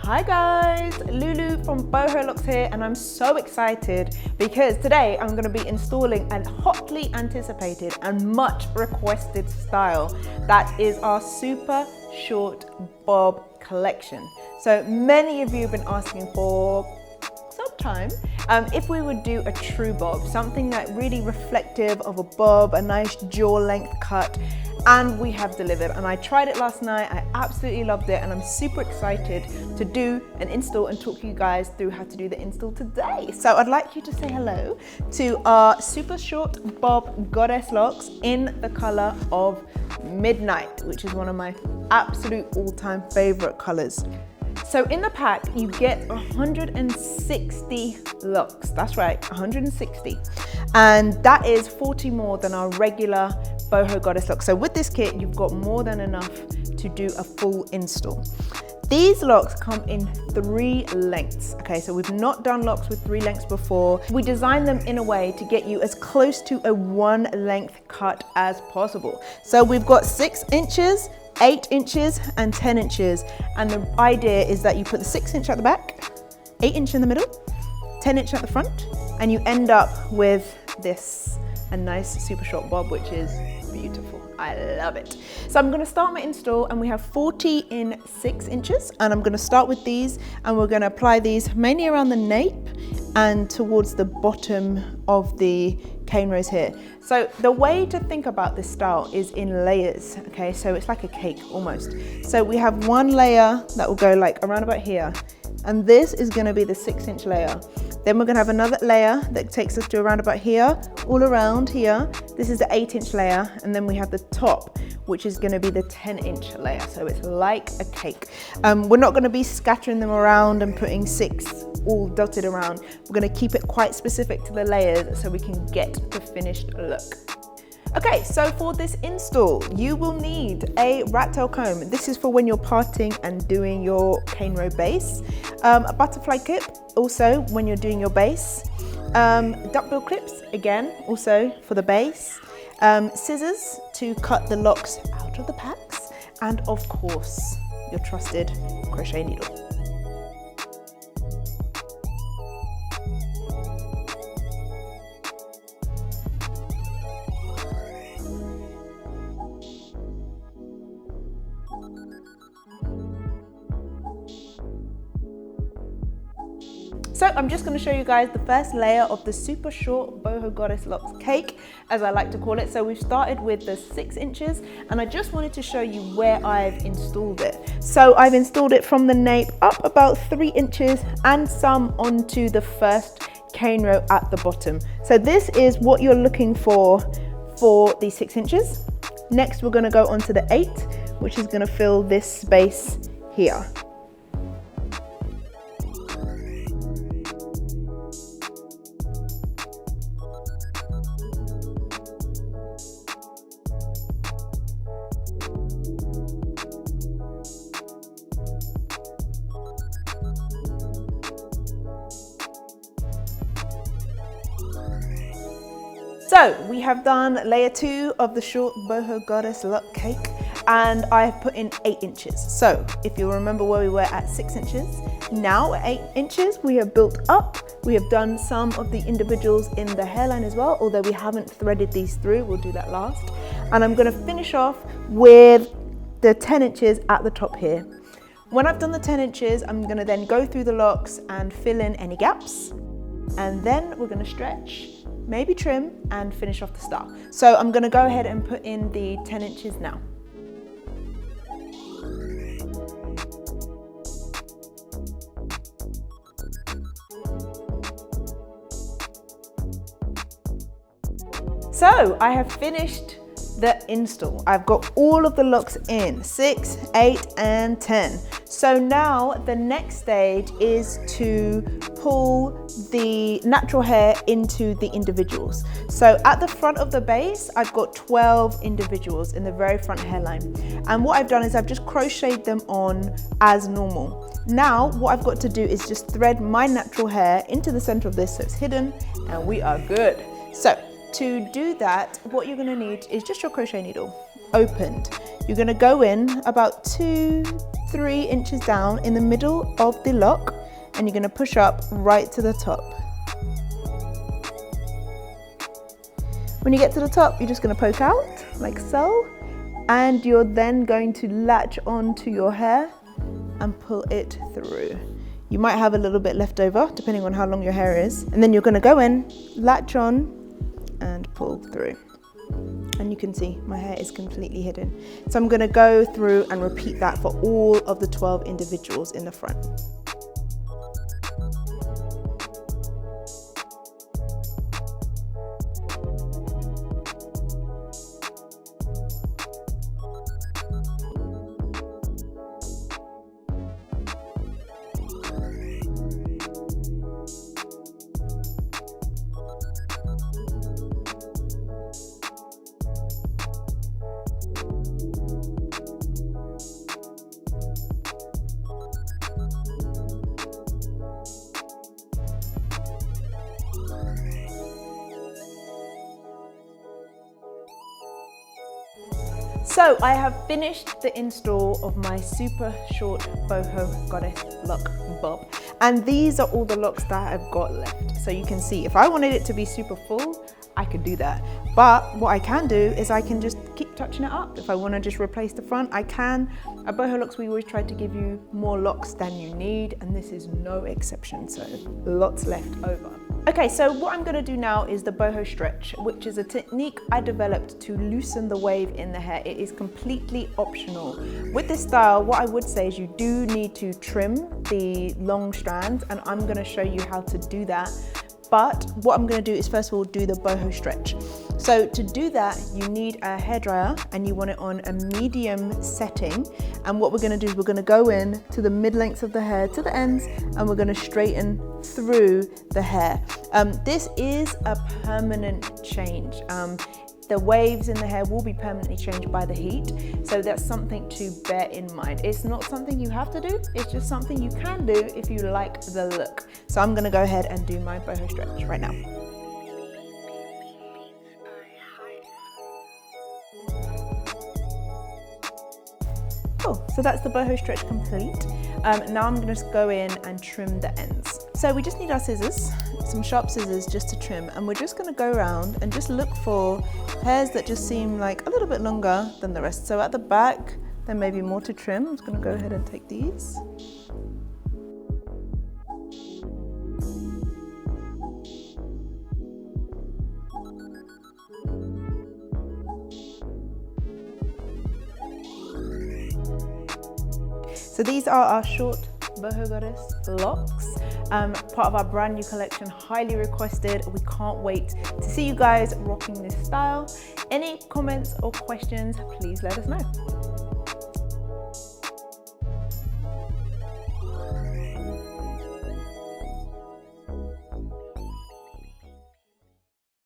Hi guys, Lulu from Boho Locs here, and I'm so excited because today I'm going to be installing a hotly anticipated and much requested style that is our super short bob collection. So many of you have been asking for some time if we would do a true bob, something that really reflective of a bob, a nice jaw length cut. And we have delivered, and I tried it last night. I absolutely loved it, and I'm super excited to do an install and talk you guys through how to do the install today. So I'd like you to say hello to our super short bob goddess locks in the color of Midnight, which is one of my absolute all-time favorite colors. So in the pack, you get 160 locks. That's right, 160. And that is 40 more than our regular boho goddess locks. So with this kit, you've got more than enough to do a full install. These locks come in 3 lengths. Okay, so we've not done locks with 3 lengths before. We designed them in a way to get you as close to a 1 length cut as possible. So we've got 6 inches, 8 inches and 10 inches. And the idea is that you put the 6 inch at the back, 8 inch in the middle, 10 inch at the front, and you end up with this, a nice super short bob, which is beautiful. I love it. So I'm gonna start my install, and we have 40 in 6 inches. And I'm gonna start with these, and we're gonna apply these mainly around the nape and towards the bottom of the cane rows here. So the way to think about this style is in layers, okay? So it's like a cake almost. So we have one layer that will go like around about here, and this is gonna be the 6 inch layer. Then we're gonna have another layer that takes us to around about here, all around here. This is the 8 inch layer, and then we have the top, which is gonna be the 10 inch layer. So it's like a cake. We're not gonna be scattering them around and putting 6 all dotted around. We're gonna keep it quite specific to the layers so we can get the finished look. Okay, so for this install, you will need a rat tail comb. This is for when you're parting and doing your cane row base. A butterfly clip, also when you're doing your base. Duckbill clips, again, also for the base. Scissors to cut the locks out of the packs. And of course, your trusted crochet needle. So I'm just going to show you guys the first layer of the super short boho goddess locks cake, as I like to call it. So we've started with the 6 inches, and I just wanted to show you where I've installed it. So I've installed it from the nape up about 3 inches and some onto the first cane row at the bottom. So this is what you're looking for the 6 inches. Next, we're going to go onto the 8, which is going to fill this space here. So we have done layer 2 of the short boho goddess lock cake, and I have put in 8 inches. So if you remember where we were at 6 inches, now at 8 inches, we have built up. We have done some of the individuals in the hairline as well, although we haven't threaded these through. We'll do that last. And I'm gonna finish off with the 10 inches at the top here. When I've done the 10 inches, I'm gonna then go through the locks and fill in any gaps. And then we're gonna stretch, maybe trim, and finish off the star. So I'm gonna go ahead and put in the 10 inches now. So I have finished the install. I've got all of the locks in, 6, 8, and 10. So now the next stage is to pull the natural hair into the individuals. So at the front of the base, I've got 12 individuals in the very front hairline. And what I've done is I've just crocheted them on as normal. Now, what I've got to do is just thread my natural hair into the center of this so it's hidden, and we are good. So to do that, what you're gonna need is just your crochet needle opened. You're gonna go in about 2, 3 inches down in the middle of the lock, and you're going to push up right to the top. When you get to the top, you're just going to poke out like so, and you're then going to latch onto your hair and pull it through. You might have a little bit left over depending on how long your hair is, and then you're going to go in, latch on and pull through. And you can see my hair is completely hidden. So I'm going to go through and repeat that for all of the 12 individuals in the front. So I have finished the install of my super short boho goddess lock bob, and these are all the locks that I've got left. So you can see if I wanted it to be super full, I could do that, but what I can do is I can just keep touching it up. If I want to just replace the front, I can. At Boho Locs, we always try to give you more locks than you need, and this is no exception, so lots left over. Okay, so what I'm going to do now is the boho stretch, which is a technique I developed to loosen the wave in the hair. It is completely optional. With this style, what I would say is you do need to trim the long strands, and I'm going to show you how to do that. But what I'm going to do is first of all do the boho stretch. So to do that, you need a hairdryer, and you want it on a medium setting. And what we're going to do is we're going to go in to the mid lengths of the hair to the ends, and we're going to straighten through the hair. This is a permanent change. The waves in the hair will be permanently changed by the heat, so that's something to bear in mind. It's not something you have to do, it's just something you can do if you like the look. So I'm going to go ahead and do my boho stretch right now. Cool, so that's the boho stretch complete. Now I'm going to just go in and trim the ends. So we just need our scissors, some sharp scissors just to trim, and we're just going to go around and just look for hairs that just seem like a little bit longer than the rest. So at the back, there may be more to trim. I'm just going to go ahead and take these. So these are our short boho goddess locks, part of our brand new collection, highly requested. We can't wait to see you guys rocking this style. Any comments or questions, please let us know.